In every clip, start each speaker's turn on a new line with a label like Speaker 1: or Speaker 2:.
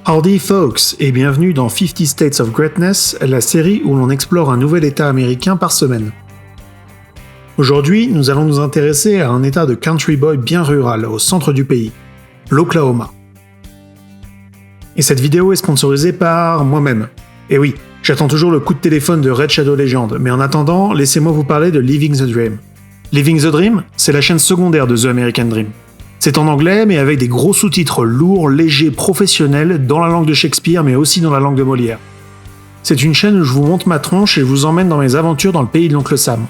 Speaker 1: Howdy folks et bienvenue dans 50 States of Greatness, la série où l'on explore un nouvel état américain par semaine. Aujourd'hui, nous allons nous intéresser à un état de country boy bien rural au centre du pays, l'Oklahoma. Et cette vidéo est sponsorisée par moi-même. Et oui, j'attends toujours le coup de téléphone de Red Shadow Legend, mais en attendant, laissez-moi vous parler de Living the Dream. Living the Dream, c'est la chaîne secondaire de The American Dream. C'est en anglais, mais avec des gros sous-titres lourds, légers, professionnels, dans la langue de Shakespeare, mais aussi dans la langue de Molière. C'est une chaîne où je vous monte ma tronche et je vous emmène dans mes aventures dans le pays de l'oncle Sam.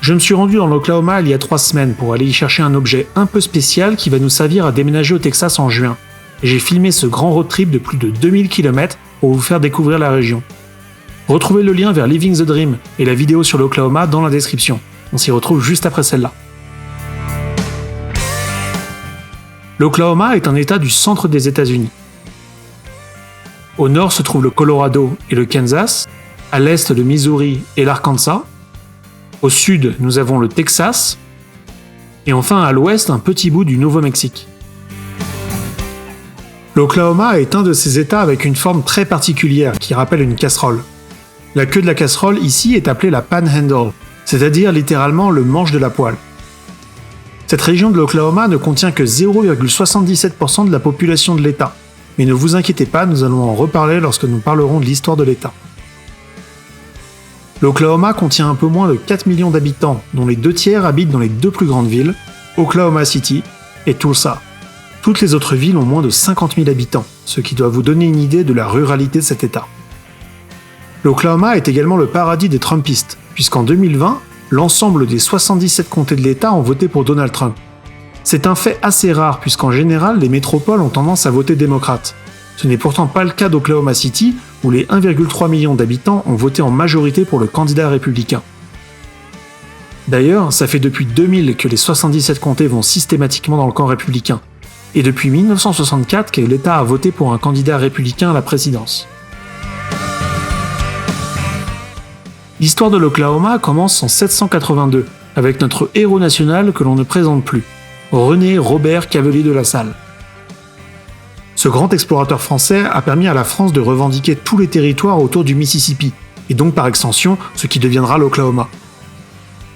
Speaker 1: Je me suis rendu dans l'Oklahoma il y a 3 semaines pour aller y chercher un objet un peu spécial qui va nous servir à déménager au Texas en juin. Et j'ai filmé ce grand road trip de plus de 2000 km pour vous faire découvrir la région. Retrouvez le lien vers Living the Dream et la vidéo sur l'Oklahoma dans la description. On s'y retrouve juste après celle-là. L'Oklahoma est un état du centre des États-Unis. Au nord se trouvent le Colorado et le Kansas, à l'est le Missouri et l'Arkansas, au sud nous avons le Texas, et enfin à l'ouest un petit bout du Nouveau-Mexique. L'Oklahoma est un de ces états avec une forme très particulière qui rappelle une casserole. La queue de la casserole ici est appelée la panhandle, c'est-à-dire littéralement le manche de la poêle. Cette région de l'Oklahoma ne contient que 0,77% de la population de l'État. Mais ne vous inquiétez pas, nous allons en reparler lorsque nous parlerons de l'histoire de l'État. L'Oklahoma contient un peu moins de 4 millions d'habitants, dont les 2 tiers habitent dans les 2 plus grandes villes, Oklahoma City et Tulsa. Toutes les autres villes ont moins de 50 000 habitants, ce qui doit vous donner une idée de la ruralité de cet État. L'Oklahoma est également le paradis des Trumpistes, puisqu'en 2020, l'ensemble des 77 comtés de l'État ont voté pour Donald Trump. C'est un fait assez rare puisqu'en général, les métropoles ont tendance à voter démocrate. Ce n'est pourtant pas le cas d'Oklahoma City, où les 1,3 million d'habitants ont voté en majorité pour le candidat républicain. D'ailleurs, ça fait depuis 2000 que les 77 comtés vont systématiquement dans le camp républicain, et depuis 1964 que l'État a voté pour un candidat républicain à la présidence. L'histoire de l'Oklahoma commence en 782, avec notre héros national que l'on ne présente plus, René Robert Cavelier de La Salle. Ce grand explorateur français a permis à la France de revendiquer tous les territoires autour du Mississippi, et donc par extension ce qui deviendra l'Oklahoma.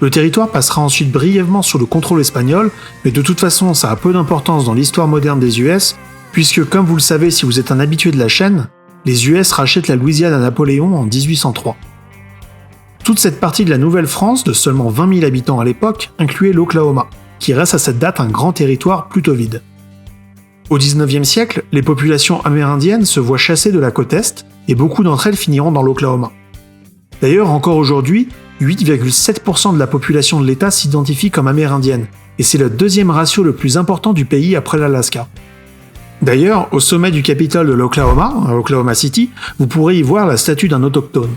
Speaker 1: Le territoire passera ensuite brièvement sous le contrôle espagnol, mais de toute façon ça a peu d'importance dans l'histoire moderne des US, puisque comme vous le savez si vous êtes un habitué de la chaîne, les US rachètent la Louisiane à Napoléon en 1803. Toute cette partie de la Nouvelle-France, de seulement 20 000 habitants à l'époque, incluait l'Oklahoma, qui reste à cette date un grand territoire plutôt vide. Au XIXe siècle, les populations amérindiennes se voient chassées de la côte Est, et beaucoup d'entre elles finiront dans l'Oklahoma. D'ailleurs, encore aujourd'hui, 8,7% de la population de l'État s'identifie comme amérindienne, et c'est le 2e ratio le plus important du pays après l'Alaska. D'ailleurs, au sommet du Capitole de l'Oklahoma, à Oklahoma City, vous pourrez y voir la statue d'un autochtone.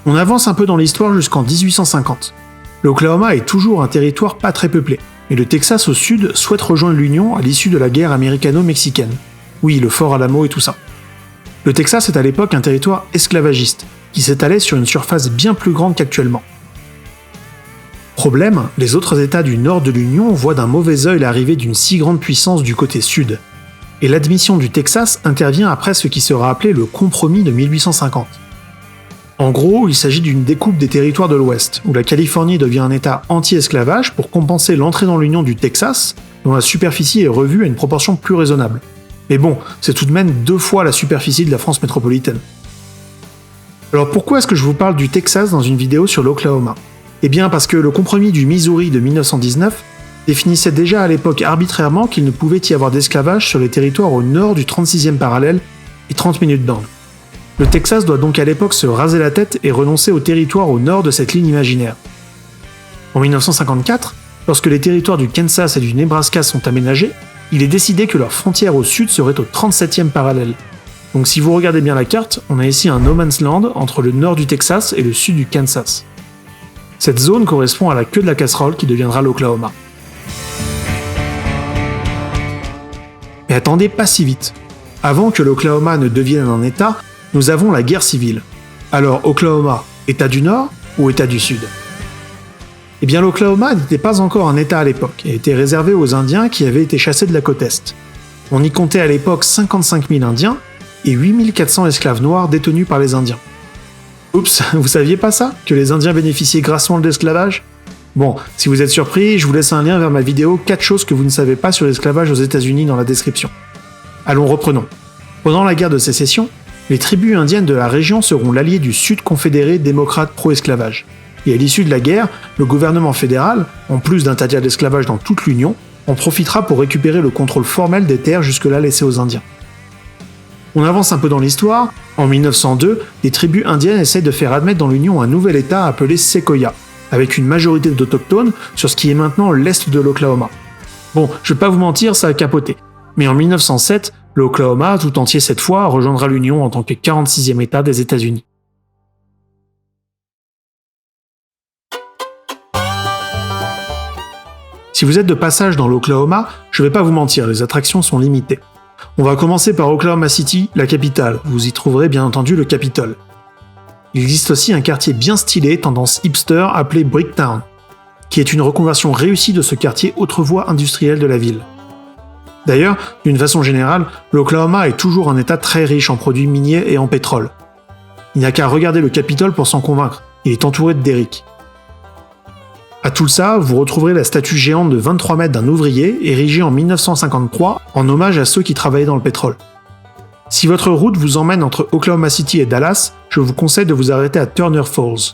Speaker 1: On avance un peu dans l'histoire jusqu'en 1850. L'Oklahoma est toujours un territoire pas très peuplé, et le Texas au sud souhaite rejoindre l'Union à l'issue de la guerre américano-mexicaine. Oui, le Fort Alamo et tout ça. Le Texas est à l'époque un territoire esclavagiste, qui s'étalait sur une surface bien plus grande qu'actuellement. Problème, les autres États du nord de l'Union voient d'un mauvais œil l'arrivée d'une si grande puissance du côté sud. Et l'admission du Texas intervient après ce qui sera appelé le compromis de 1850. En gros, il s'agit d'une découpe des territoires de l'Ouest, où la Californie devient un État anti-esclavage pour compenser l'entrée dans l'Union du Texas, dont la superficie est revue à une proportion plus raisonnable. Mais bon, c'est tout de même 2 fois la superficie de la France métropolitaine. Alors pourquoi est-ce que je vous parle du Texas dans une vidéo sur l'Oklahoma ? Eh bien parce que le compromis du Missouri de 1919 définissait déjà à l'époque arbitrairement qu'il ne pouvait y avoir d'esclavage sur les territoires au nord du 36e parallèle et 30 minutes d'angle. Le Texas doit donc à l'époque se raser la tête et renoncer au territoire au nord de cette ligne imaginaire. En 1954, lorsque les territoires du Kansas et du Nebraska sont aménagés, il est décidé que leur frontière au sud serait au 37e parallèle. Donc si vous regardez bien la carte, on a ici un no man's land entre le nord du Texas et le sud du Kansas. Cette zone correspond à la queue de la casserole qui deviendra l'Oklahoma. Mais attendez pas si vite. Avant que l'Oklahoma ne devienne un État, nous avons la guerre civile. Alors Oklahoma, État du Nord ou État du Sud ? Eh bien l'Oklahoma n'était pas encore un État à l'époque et était réservé aux Indiens qui avaient été chassés de la côte Est. On y comptait à l'époque 55 000 Indiens et 8 400 esclaves noirs détenus par les Indiens. Oups, vous saviez pas ça? Que les Indiens bénéficiaient grassement de l'esclavage? Bon, si vous êtes surpris, je vous laisse un lien vers ma vidéo 4 choses que vous ne savez pas sur l'esclavage aux États-Unis dans la description. Allons, reprenons. Pendant la guerre de sécession, les tribus indiennes de la région seront l'allié du Sud confédéré démocrate pro-esclavage. Et à l'issue de la guerre, le gouvernement fédéral, en plus d'interdire l'esclavage dans toute l'Union, en profitera pour récupérer le contrôle formel des terres jusque-là laissées aux Indiens. On avance un peu dans l'histoire. En 1902, les tribus indiennes essayent de faire admettre dans l'Union un nouvel État appelé Sequoia, avec une majorité d'autochtones sur ce qui est maintenant l'est de l'Oklahoma. Bon, je vais pas vous mentir, ça a capoté. Mais en 1907, l'Oklahoma, tout entier cette fois, rejoindra l'Union en tant que 46e État des États-Unis. Si vous êtes de passage dans l'Oklahoma, je vais pas vous mentir, les attractions sont limitées. On va commencer par Oklahoma City, la capitale. Vous y trouverez bien entendu le Capitole. Il existe aussi un quartier bien stylé, tendance hipster, appelé Bricktown, qui est une reconversion réussie de ce quartier autrefois industriel de la ville. D'ailleurs, d'une façon générale, l'Oklahoma est toujours un état très riche en produits miniers et en pétrole. Il n'y a qu'à regarder le Capitole pour s'en convaincre, il est entouré de derricks. À Tulsa, vous retrouverez la statue géante de 23 mètres d'un ouvrier, érigée en 1953 en hommage à ceux qui travaillaient dans le pétrole. Si votre route vous emmène entre Oklahoma City et Dallas, je vous conseille de vous arrêter à Turner Falls.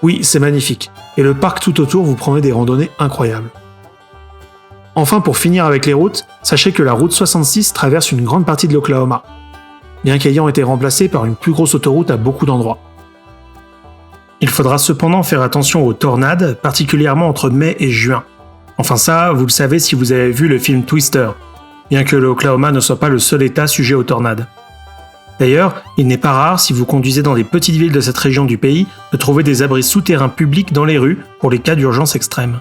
Speaker 1: Oui, c'est magnifique, et le parc tout autour vous promet des randonnées incroyables. Enfin, pour finir avec les routes, sachez que la route 66 traverse une grande partie de l'Oklahoma, bien qu'ayant été remplacée par une plus grosse autoroute à beaucoup d'endroits. Il faudra cependant faire attention aux tornades, particulièrement entre mai et juin. Enfin ça, vous le savez si vous avez vu le film Twister, bien que l'Oklahoma ne soit pas le seul état sujet aux tornades. D'ailleurs, il n'est pas rare, si vous conduisez dans des petites villes de cette région du pays, de trouver des abris souterrains publics dans les rues pour les cas d'urgence extrême.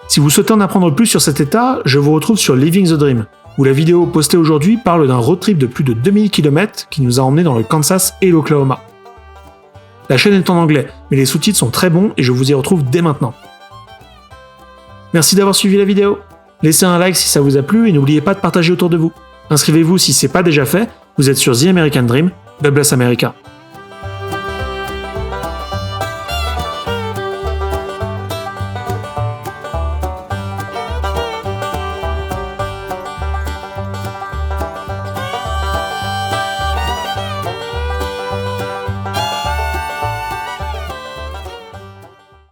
Speaker 1: Si vous souhaitez en apprendre plus sur cet état, je vous retrouve sur Living the Dream, où la vidéo postée aujourd'hui parle d'un road trip de plus de 2000 km qui nous a emmenés dans le Kansas et l'Oklahoma. La chaîne est en anglais, mais les sous-titres sont très bons et je vous y retrouve dès maintenant. Merci d'avoir suivi la vidéo. Laissez un like si ça vous a plu et n'oubliez pas de partager autour de vous. Inscrivez-vous si c'est pas déjà fait, vous êtes sur The American Dream, God bless America.